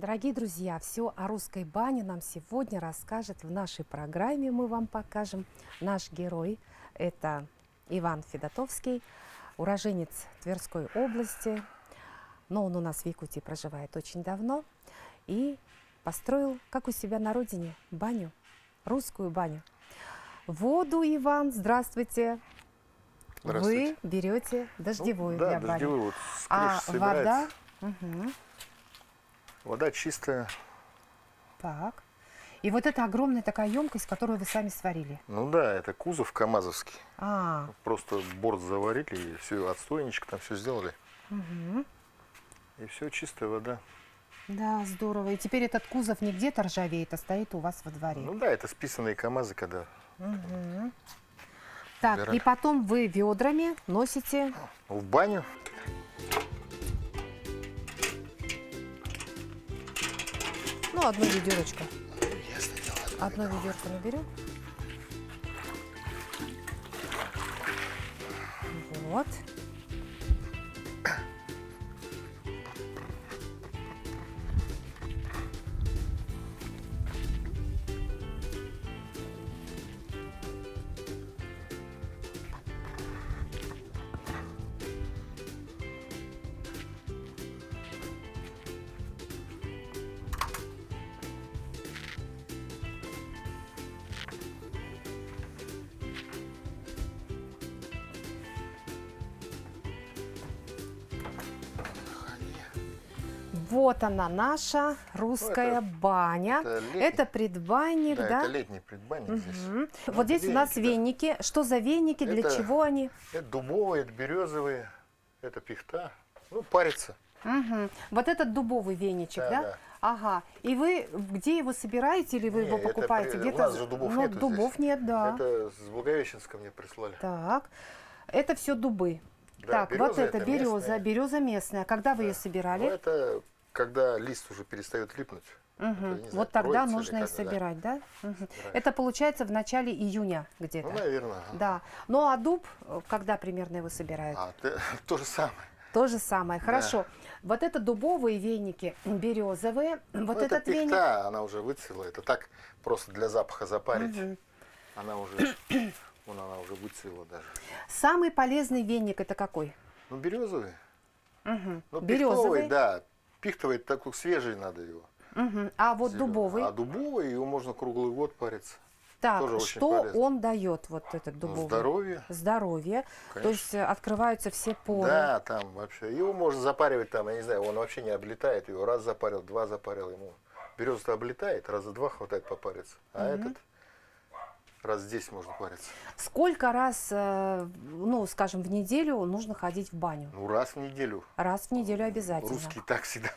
Дорогие друзья, все о русской бане нам сегодня расскажет в нашей программе. Мы вам покажем наш герой. Это Иван Федотовский, уроженец Тверской области. Но он у нас в Якутии проживает очень давно. И построил, как у себя на родине, баню, русскую баню. Воду, Иван, здравствуйте. Здравствуйте. Вы берете дождевую для бани. Дождевую, вот с А крыши собирается. вода? Угу. Вода чистая. Так. И вот это огромная такая емкость, которую вы сами сварили. Ну да, это кузов КамАЗовский. А, Просто борт заварили и все, отстойничек там все сделали. угу. И все, чистая вода. Да, здорово. И теперь этот кузов не где-то ржавеет, а стоит у вас во дворе. Ну да, это списанные КамАЗы, когда Угу. Так, убирали. и потом вы ведрами носите. В баню. Ну, одну ведерочку. Ясно дело. Одну ведерко наберем. Вот. Вот она, наша русская баня. это летний. Это предбанник, Да, да? это летний предбанник здесь. Мгм. Вот здесь у нас веники, веники. Что за веники, для Это- чего они? Это дубовые, это березовые, это пихта. Ну, парится. Мгм. Вот этот дубовый веничек, Да, да? да. Ага. И вы где его собираете или вы Не, его это покупаете? у Где-то. нас же дубов Ну, нету дубов здесь. нет, да. Это с Благовещенска мне прислали. Так. Это все дубы. Да, так, вот береза это береза, местная. береза местная. Когда вы ее Да. собирали? Ну, это когда лист уже перестает липнуть. Мгм. это, не знаю, Вот тогда троица или нужно и когда, да. собирать, да? Мгм. Собираешь. Это получается в начале июня где-то. Ну, наверное. Да. Ну а дуб, когда примерно его собирают? То же самое. То же самое. Хорошо. Вот это дубовые веники, березовые. Вот Ну, это этот веник. пихта, она уже выцвела. Это так просто для запаха запарить. Мгм. Она уже, она уже выцвела даже. Самый полезный веник это какой? Ну, березовый. Мгм. Ну, Березовый. пихтовый, да. Пихтовый такой свежий надо его. Мгм. А вот Зелёный. дубовый. А дубовый, его можно круглый год париться. Так, тоже очень что полезно. он дает, вот этот Ну, дубовый? здоровье. Здоровье. То Конечно. есть открываются все поры. Да, там вообще. Его можно запаривать там, я не знаю, он вообще не облетает. Его раз запарил, два запарил ему. Береза-то облетает, раза два хватает попариться. А этот раз 10 можно париться. Сколько раз, ну, скажем, в неделю нужно ходить в баню? Ну, раз в неделю. Раз в неделю обязательно. Русский так всегда.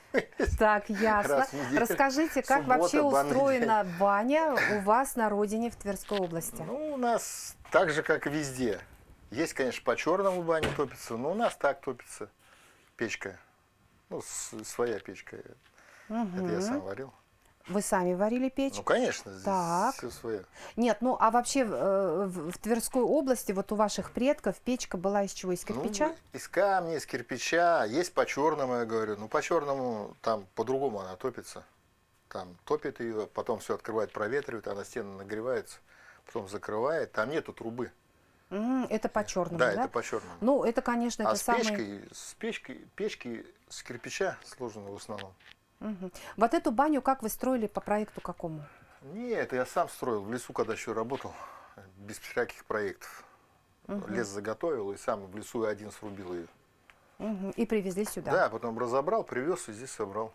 Так, ясно. Раз в неделю. Расскажите, как Суббота, вообще банный устроена баня у вас на родине в Тверской области? Ну, у нас так же, как и везде. Есть, конечно, по черному баня топится, но у нас так топится печка. Ну, своя печка. Это я сам варил. Вы сами варили печь? Ну, конечно, здесь Так. все свое. Нет, ну а вообще в Тверской области вот у ваших предков печка была из чего? Из кирпича? Ну, из камня, из кирпича. Есть по черному, я говорю. Ну, по черному там по-другому она топится. Там топит ее, потом все открывает, проветривает, она стены нагревается, потом закрывает. Там нету трубы. Это по черному, Да, да? это по черному. Ну, это, конечно, А это с самый... печки с кирпича сложены в основном. Мгм. Вот эту баню как вы строили, по проекту какому? Не, это я сам строил в лесу, когда еще работал, без всяких проектов. Лес заготовил и сам в лесу один срубил ее. Мгм. И привезли сюда? Да, потом разобрал, привез и здесь собрал.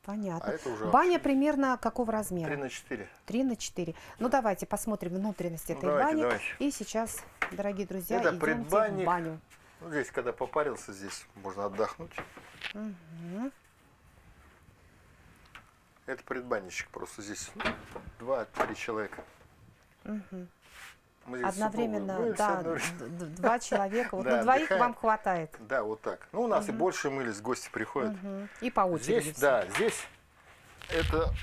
Понятно. А это уже Баня вообще примерно какого размера? 3×4. 3×4. Ну, давайте посмотрим внутренность Ну, этой давайте, бани. давайте. И сейчас, дорогие друзья, Это идемте предбанник. в баню. Ну, здесь, когда попарился, здесь можно отдохнуть. Это предбанничек, просто здесь 2-3 человека. Мы здесь Одновременно, супругу мылись да, одновременно. два человека. Вот Да, на двоих отдыхаем. вам хватает. Да, вот так. Ну, у нас и больше мылись, гости приходят. И по очереди. Здесь, все. да, здесь это,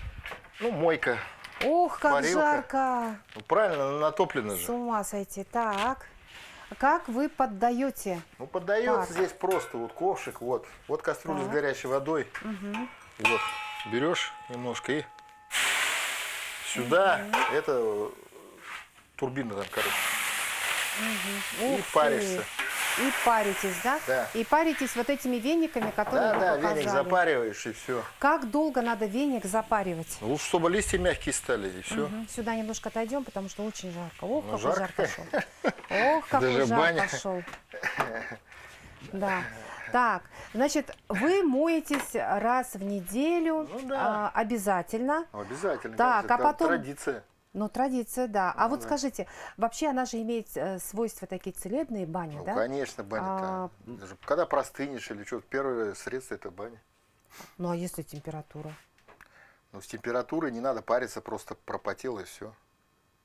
ну, мойка. Ох, как парилка. жарко. Ну, правильно, натоплено С же. ума сойти. Так. Как вы поддаете? Ну, поддается Так. здесь просто вот ковшик, вот кастрюля с Так. горячей водой. Вот. берешь немножко и сюда, это турбина там, короче. И Ух паришься. ты. И паритесь, да? Да. И паритесь вот этими вениками, которые вы Да, показали. веник запариваешь и все. Как долго надо веник запаривать? Ну, чтобы листья мягкие стали, и все. Мгм. Сюда немножко отойдем, потому что очень жарко. Ох, Ну, какой жарко. жар пошел. Ох, какой Даже жар баня. пошел. Да. Так, значит, вы моетесь раз в неделю, Ну да. обязательно. Обязательно. Так, конечно, а это потом- традиция. Ну, традиция, да. А Ну вот да. скажите, вообще она же имеет свойства такие целебные, баня, Ну, да? конечно, баня-то. Даже когда простынешь или что, первое средство это баня. Ну, а если температура? Ну, с температурой не надо париться, просто пропотел и все.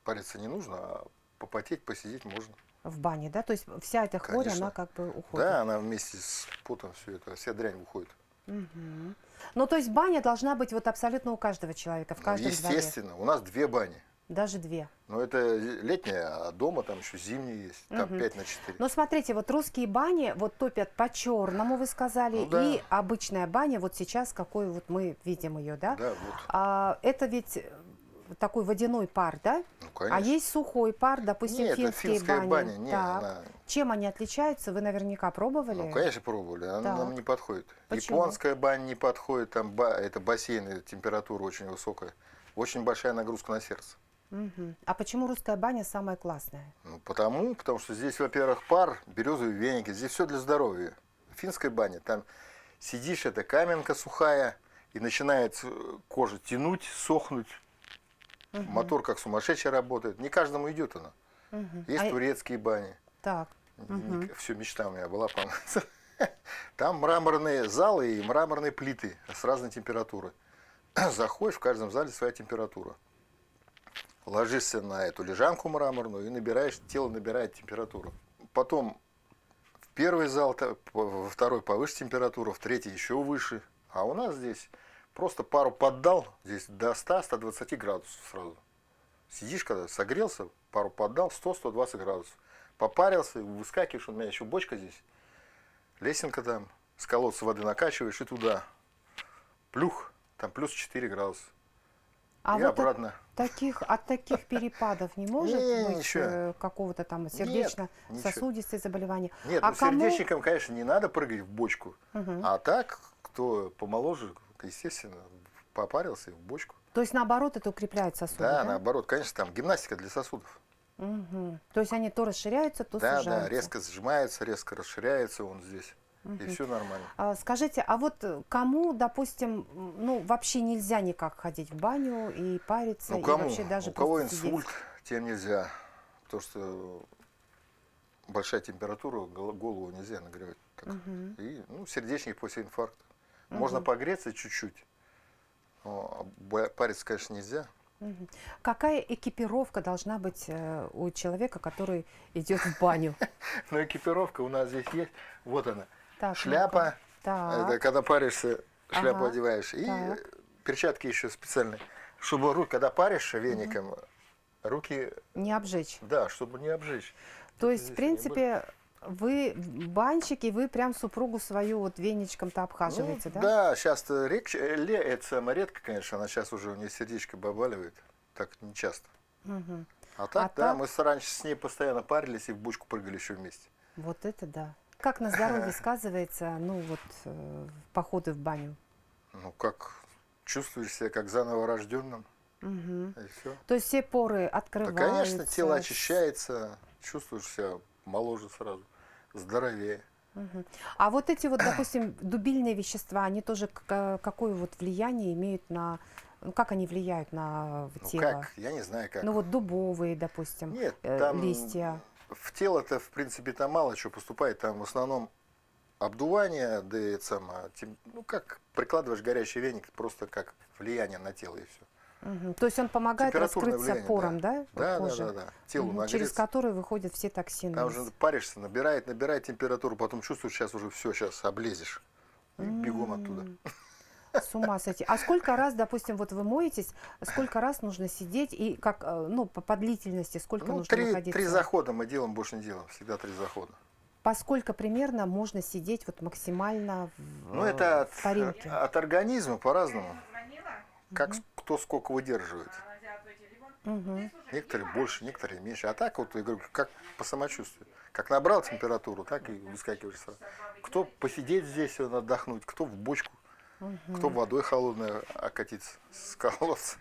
Париться не нужно, а попотеть, посидеть можно. В бане, да? То есть вся эта хворь, Конечно. она как бы уходит. Да, она вместе с потом все это, вся дрянь уходит. Мгм. Ну, то есть баня должна быть вот абсолютно у каждого человека, в Ну, каждом дворе. естественно, у нас 2 бани. Даже 2. Но это летняя, а дома там еще зимняя есть. Там 5×4. Но смотрите, вот русские бани вот топят по-черному, вы сказали, Ну да. и обычная баня, вот сейчас, какой вот мы видим ее, да? Да, вот. Это ведь такой водяной пар, да? Ну, А конечно. есть сухой пар, допустим, Нет, это финские финская бани. баня. Не, Так. она... Чем они отличаются? Вы наверняка пробовали? Ну, конечно, пробовали. Она Так. нам не подходит. Почему? Японская баня не подходит. Там это бассейн, температура очень высокая. Очень большая нагрузка на сердце. Мгм. А почему русская баня самая классная? Ну, потому что здесь, во-первых, пар, березовые веники, здесь все для здоровья. Финская баня, там сидишь, это каменка сухая, и начинает кожа тянуть, сохнуть. Мотор как сумасшедший работает. Не каждому идет она. Мгм. Есть турецкие бани. Так. Все, мечта у меня была помыться. Там мраморные залы и мраморные плиты с разной температурой. Заходишь, в каждом зале своя температура. Ложишься на эту лежанку мраморную и набираешь, тело набирает температуру. Потом в первый зал, во второй повыше температура, в третий еще выше. А у нас здесь просто пару поддал, здесь до 100-120 градусов сразу. Сидишь, когда согрелся, пару поддал, 100-120 градусов. Попарился, выскакиваешь, у меня еще бочка здесь. Лесенка там, с колодца воды накачиваешь и туда. Плюх, там плюс 4 градуса. А И вот обратно. от таких перепадов не может Не, быть ничего. какого-то там ничего. сердечно-сосудистые заболевания? Нет, А ну кому- сердечникам, конечно, не надо прыгать в бочку. А так, кто помоложе, естественно, попарился и в бочку. То есть наоборот это укрепляет сосуды, Да, да? наоборот, конечно, там гимнастика для сосудов. Мгм. То есть они то расширяются, то Да, сужаются. да, резко сжимается, резко расширяется он здесь. И все нормально. Скажите, а вот кому, допустим, ну вообще нельзя никак ходить в баню и париться, Ну и кому? вообще даже У кого просто сидеть? инсульт, тем нельзя. Потому что большая температура, голову нельзя нагревать. Так. И сердечник после инфаркта. Можно погреться чуть-чуть. Но париться, конечно, нельзя. Мгм. Какая экипировка должна быть у человека, который идет в баню? Но экипировка у нас здесь есть. Вот она. Так, Шляпа. ну-ка. Так. Это когда паришься, шляпу Ага, одеваешь. И так. перчатки еще специальные. Чтобы руки, когда паришь веником, руки, Не обжечь. да, чтобы не обжечь. То Это есть, в здесь они были. принципе, вы банщики, вы прям супругу свою вот веничком-то обхаживаете, да? Да, сейчас-то это самое редко, конечно, она сейчас уже у нее сердечко побаливает, так не часто. Мгм. А так, А да, так? мы раньше с ней постоянно парились и в бочку прыгали еще вместе. Вот это да. Как на здоровье сказывается, ну вот, походы в баню? Ну, как чувствуешь себя как заново рожденным, Мгм. и все. То есть все поры Да, открываются. конечно, тело очищается, чувствуешь себя моложе сразу, здоровее. Мгм. А вот эти вот, допустим, дубильные вещества, они тоже какое вот влияние имеют на, ну как они влияют на Ну тело? как, я не знаю как. Ну вот дубовые, допустим, Нет, там листья. в тело-то, в принципе, там мало чего поступает. Там в основном обдувание, да и ну как, прикладываешь горячий веник, просто как влияние на тело и все. Мгм. То есть он помогает Температурное раскрыться влияние, пором, да, Да, кожи? да. Телу Мгм. нагреться. Через который выходят все токсины. Там уже паришься, набирает температуру, потом чувствуешь, сейчас уже все, сейчас облезешь. И бегом оттуда. С ума сойти. А сколько раз, допустим, вот вы моетесь, сколько раз нужно сидеть и как, ну, по длительности, сколько Ну, нужно находиться? 3 захода мы делаем, больше не делаем. Всегда 3 захода. Поскольку примерно можно сидеть вот максимально Ну, это в парилке? от организма по-разному. как кто сколько выдерживает. Мгм. Некоторые больше, некоторые меньше. А так вот, я говорю, как по самочувствию. Как набрал температуру, так и выскакиваешь сразу. Кто посидеть здесь, отдохнуть, кто в бочку, кто водой холодной окатиться с колодца.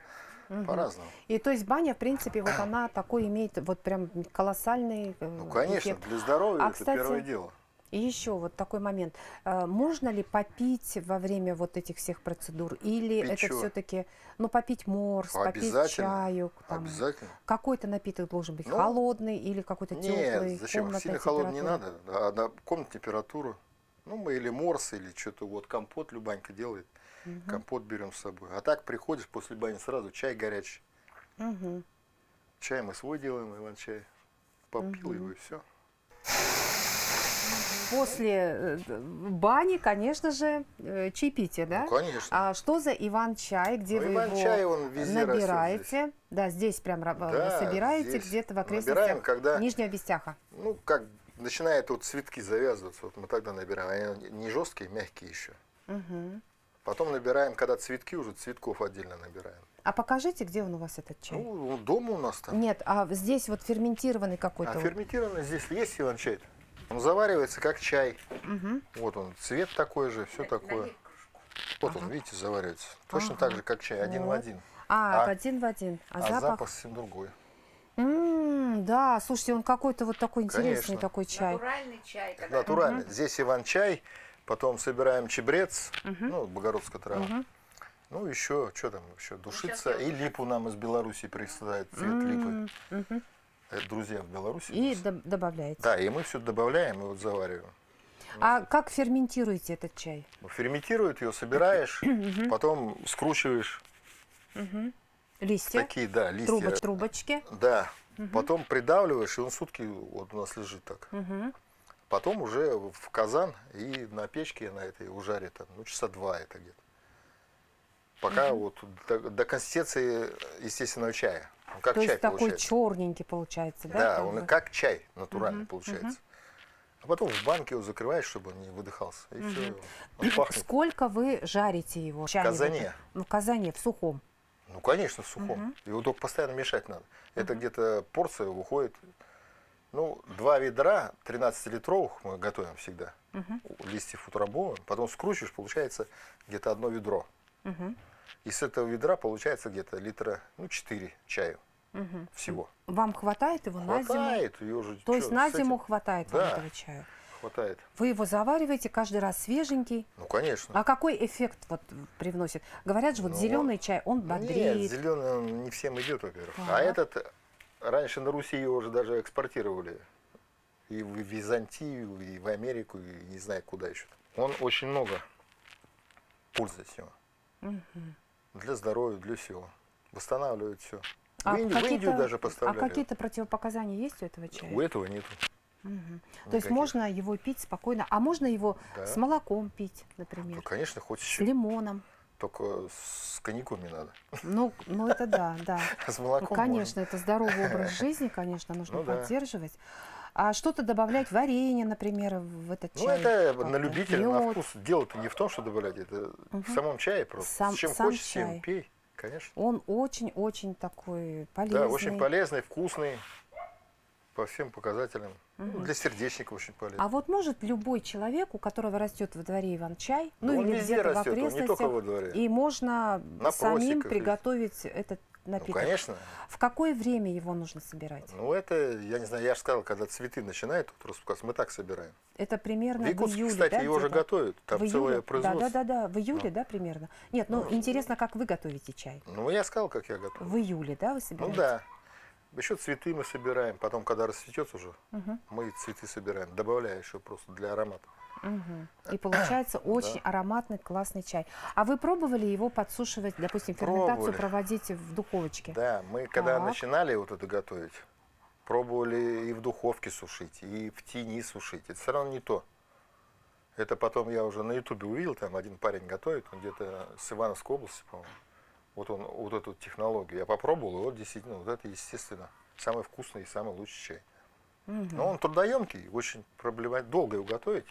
По-разному. И то есть баня, в принципе, вот она такой имеет вот прям колоссальный Ну, конечно, эффект. для здоровья А, это кстати, первое дело. И еще вот такой момент. Можно ли попить во время вот этих всех процедур? Или Пить это чего? все-таки, ну, попить морс, попить Обязательно. чаю? Там, Обязательно. какой-то напиток должен быть Ну, холодный или какой-то теплый, Нет, зачем? комнатная Сильно холодно не температура? надо. А на комнатную температуру. Ну, мы или морс, или что-то вот компот Любанька делает. Компот берем с собой. А так приходишь после бани сразу, чай горячий. Мгм. Чай мы свой делаем, Иван-чай. Попил его и все. После бани, конечно же, чаепитие, да? Ну, конечно. А что за Иван-чай, где Ну, вы Иван-чай, его он везде растет набираете? Да, здесь прям Да, собираете здесь где-то в набираем, окрестностях когда, Нижнего Бестяха. ну, как начинают вот цветки завязываться, вот мы тогда набираем. Они не жесткие, мягкие еще. Мгм. Потом набираем, когда цветки уже, цветков отдельно набираем. А покажите, где он у вас этот чай? Ну, дома у нас там. Нет, а здесь вот ферментированный А какой-то. вот. ферментированный здесь есть Иван-чай. Он заваривается как чай. Мгм. Вот он, цвет такой же, все такое. Вот он, видите, заваривается. Точно Ага. так же, как чай, один в Вот. один. А, А- один в один. А, А запах? запах совсем другой. Да, слушайте, он какой-то вот такой интересный Конечно. такой чай. Натуральный чай. Когда Натурально. Здесь Иван-чай, потом собираем чебрец, ну, богородская трава. Ну, еще, что там еще, душица. я И липу нам из Беларуси присылают, цвет липы. Мгм. Это друзья в Беларуси. у И нас. добавляете. Да, и мы все добавляем и вот завариваем. А как ферментируете этот чай? Ферментируют ее, собираешь, потом скручиваешь Листья, такие, да, листья. трубочки. Да. Потом придавливаешь, и он сутки вот у нас лежит так. Мгм. Потом уже в казан и на печке на этой ужаре там, ну, часа 2 это где-то. Пока вот до консистенции естественного чая. Он как То чай есть такой получается. черненький получается, да? Да, как он бы? как чай натуральный получается. А потом в банке его закрываешь, чтобы он не выдыхался. И все, он пахнет. Сколько вы жарите его? В казане. В казане, в сухом. Ну, конечно, в сухом. Его только постоянно мешать надо. Это где-то порция выходит. Ну, 2 ведра 13-литровых мы готовим всегда. Листьев утрамбовываем. Потом скручиваешь, получается где-то 1 ведро. И с этого ведра получается где-то литра, ну, 4 чаю всего. Вам хватает его на зиму? Хватает. Ее же, То есть чё, на с этим зиму хватает вам Да. этого чая? хватает. Вы его завариваете каждый раз свеженький. Ну, конечно. А какой эффект вот привносит? Говорят же, вот Ну, зеленый чай, он Нет, бодрит. зеленый он не всем идет, во-первых. Так. А этот, раньше на Руси его уже даже экспортировали. И в Византию, и в Америку, и не знаю куда еще. Он очень много пользы от него. Для здоровья, для всего. Восстанавливает все. А в Индию даже поставляли. какие-то противопоказания есть у этого чая? У этого нету. То есть никаких. можно его пить спокойно, а можно его Да. с молоком пить, Ну, например, конечно, хоть с еще. лимоном. Только с коньяком не надо. Ну это да, да. С Ну, молоком конечно, это здоровый образ жизни, конечно, нужно Ну да. поддерживать. А что-то добавлять, варенье, например, в этот можно. чай? Ну, это как-то, на любителя, на мёд? вкус. Дело-то не в том, что добавлять. Это в самом чае просто. Сам- С чем сам хочешь, с тем чай. пей. Конечно. Он очень-очень такой полезный. Да, очень полезный, вкусный. По всем показателям. Ну, для сердечника очень полезно. А вот может любой человек, у которого растет во дворе Иван-чай, Да ну он или везде где-то в растет, он не только окрестностях, во дворе. и можно На самим просеках приготовить этот Ну, напиток. конечно. В какое время его нужно собирать? Ну, это, я не знаю, я же сказал, когда цветы начинают тут распускаться, мы так собираем. Это примерно В Якутске, в июле, кстати, да, его же где-то? готовят. Там В июле? целое производство. Да, в июле, да, примерно? Нет, ну интересно, как вы готовите чай? Ну, я сказал, как я готовлю. В июле, да, вы Ну собираете? да. Еще цветы мы собираем. Потом, когда расцветется уже, мы цветы собираем. Добавляю еще просто для аромата. И получается очень ароматный, классный чай. А вы пробовали его подсушивать, допустим, ферментацию Пробовали. проводить в духовочке? Да, мы когда Так. начинали вот это готовить, пробовали и в духовке сушить, и в тени сушить. Это все равно не то. Это потом я уже на ютубе увидел, там один парень готовит, он где-то с Ивановской области, по-моему. Вот он вот эту технологию. Я попробовал, и вот действительно, вот это естественно самый вкусный и самый лучший чай. Но он трудоемкий, очень проблематичный, долго его готовить.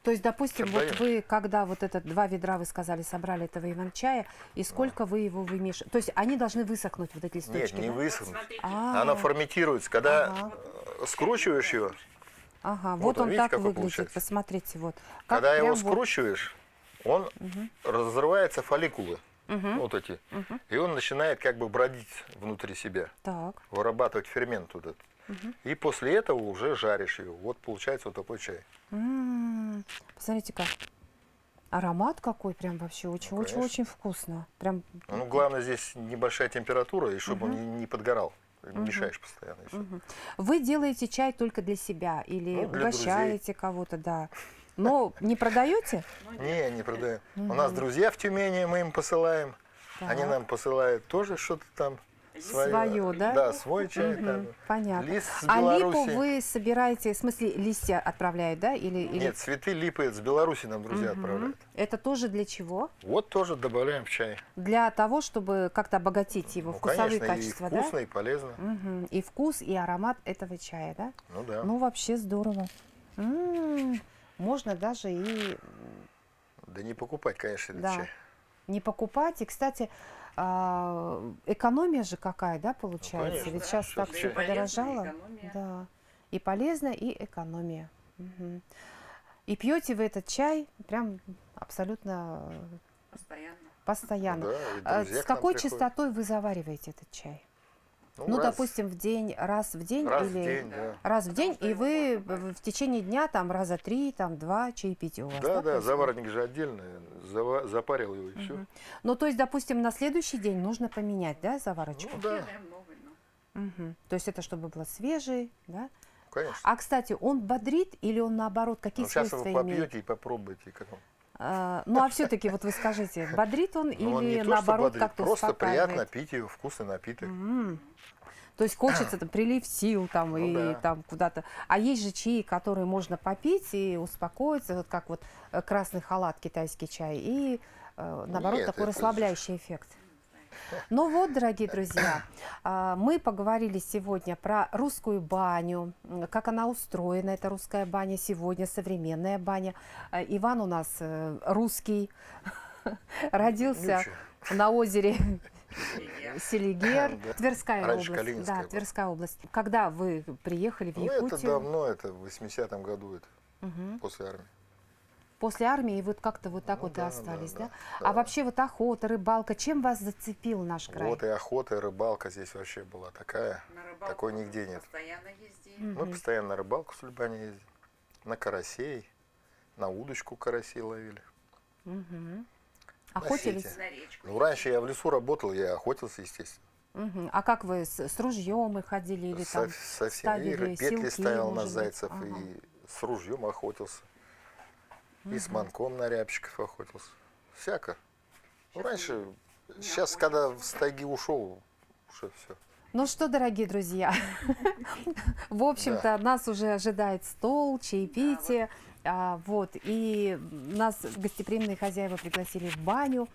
То есть, допустим, вот Отдаем. вы, когда вот это 2 ведра, вы сказали, собрали этого иван-чая, и сколько вы его вымешиваете? То есть они должны высохнуть, вот эти Нет, листочки, не да? высохнуть. А, Оно формитируется. Когда Ага. скручиваешь его, ага, вот вот он, он видите, так какой выглядит, получается? посмотрите, вот. Как когда его прям вот. скручиваешь, он разрывается фолликулы, Мгм. вот эти, и он начинает как бы бродить внутри себя, Так. вырабатывать фермент вот этот. И после этого уже жаришь его. Вот получается вот такой чай. Посмотрите-ка. Аромат какой прям вообще очень-очень-очень конечно. вкусно. Прям. Ну, главное здесь небольшая температура, и чтобы он не подгорал. Мешаешь постоянно. И всё. Вы делаете чай только для себя или Ну, для угощаете кого-то, да. Но не продаете? Не продаем. У нас друзья в Тюмени, мы им посылаем. Они Так. нам посылают тоже что-то там. Своё, да? Да, свой чай. Там. Понятно. Лист с А липу Беларуси. вы собираете, в смысле листья отправляют, да? Или... Нет, цветы липы с Беларуси нам друзья отправляют. Это тоже для чего? Вот тоже добавляем в чай. Для того, чтобы как-то обогатить его Ну, вкусовые конечно, качества, и да? вкусно, и полезно. И вкус, и аромат этого чая, да? Ну да. Ну, вообще здорово. Можно даже и Да не покупать, конечно, этот да, чай. не покупать. И, кстати, экономия же какая, да, получается? конечно, Ведь да, сейчас всё так в все чае. подорожало. Экономия. Да. И полезно, и экономия. Мгм. И пьете вы этот чай прям абсолютно Постоянно. постоянно. Да, и А друзья с к нам какой приходят. частотой вы завариваете этот чай? Ну, раз- допустим, в день, раз в день раз в или день, да. раз в Потому день, что и его вы можно брать. в течение дня там раза 3, там 2 чаепития у вас, Да, да, происходит? заварник же отдельный. Запарил его и все. Ну, то есть, допустим, на следующий день нужно поменять, да, заварочку? Ну да, Делаем новый, но Мгм. То есть это чтобы было свежий, да? конечно. А, кстати, он бодрит или он наоборот, какие Ну, сейчас свойства вы имеет? попьете и попробуйте, как он. Ну, а все-таки вот вы скажите, бодрит он Ну, он не или то, что наоборот бодрит, как-то просто успокаивает? приятно пить его, вкусный напиток. То есть хочется там прилив сил там Ну и да. там куда-то. А есть же чаи, которые можно попить и успокоиться, вот как вот красный халат, китайский чай, и наоборот Нет, такой это расслабляющий эффект. Ну вот, дорогие друзья, мы поговорили сегодня про русскую баню, как она устроена, эта русская баня сегодня, современная баня. Иван у нас русский, родился Ничего. на озере Селигер. Селигер, Да. Тверская Раньше область. Калининская Да, была. Тверская область. Когда вы приехали в Ну, это Якутию? давно, это в 80-м году, это после армии. После армии, и вот как-то вот так Ну вот и да, остались, да, да? да. А вообще вот охота, рыбалка, чем вас зацепил наш край? Вот и охота, и рыбалка здесь вообще была такая. На рыбалку Такой нигде нет. Постоянно ездили. Мы постоянно на рыбалку с Любани ездим, на карасей, на удочку карасей ловили. Охотились? сети. На речку. Ну, раньше я в лесу работал, я охотился, естественно. А как вы с ружьем и ходили или там Совсем. И ставили петли силки, ставил на может быть? зайцев, Ага. и с ружьем охотился. И с манком на рябчиков охотился. Всяко. Ну, раньше, сейчас, когда с тайги ушел, уже все. Ну что, дорогие друзья, в общем-то, нас уже ожидает стол, чаепитие. Вот, и нас гостеприимные хозяева пригласили в баню.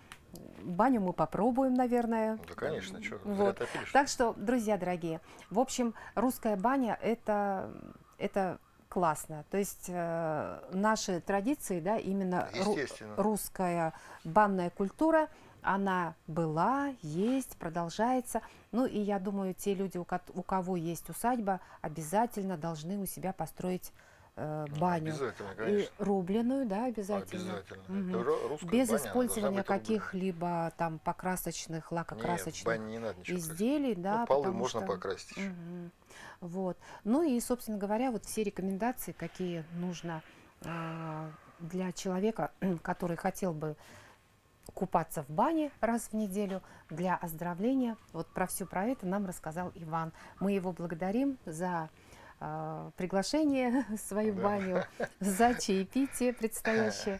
Баню мы попробуем, наверное. Да, конечно, что, зря Вот. топили, что ли? Так что, друзья дорогие, в общем, русская баня это классно. То есть наши традиции, да, именно Естественно. русская банная культура, она была, есть, продолжается. Ну и я думаю, те люди, у кого есть усадьба, обязательно должны у себя построить баню. Обязательно, И конечно. рубленую, да, обязательно. Обязательно. Это русская Без баня, она использования должна быть рубленая. каких-либо там покрасочных, Нет, в лакокрасочных бане не надо ничего красить. изделий, да, Ну, полы потому можно что... покрасить еще. Вот. Ну и, собственно говоря, вот все рекомендации, какие нужно для человека, который хотел бы купаться в бане раз в неделю для оздоровления. Вот про все про это нам рассказал Иван. Мы его благодарим за приглашение в свою Да. баню, за чаепитие предстоящее.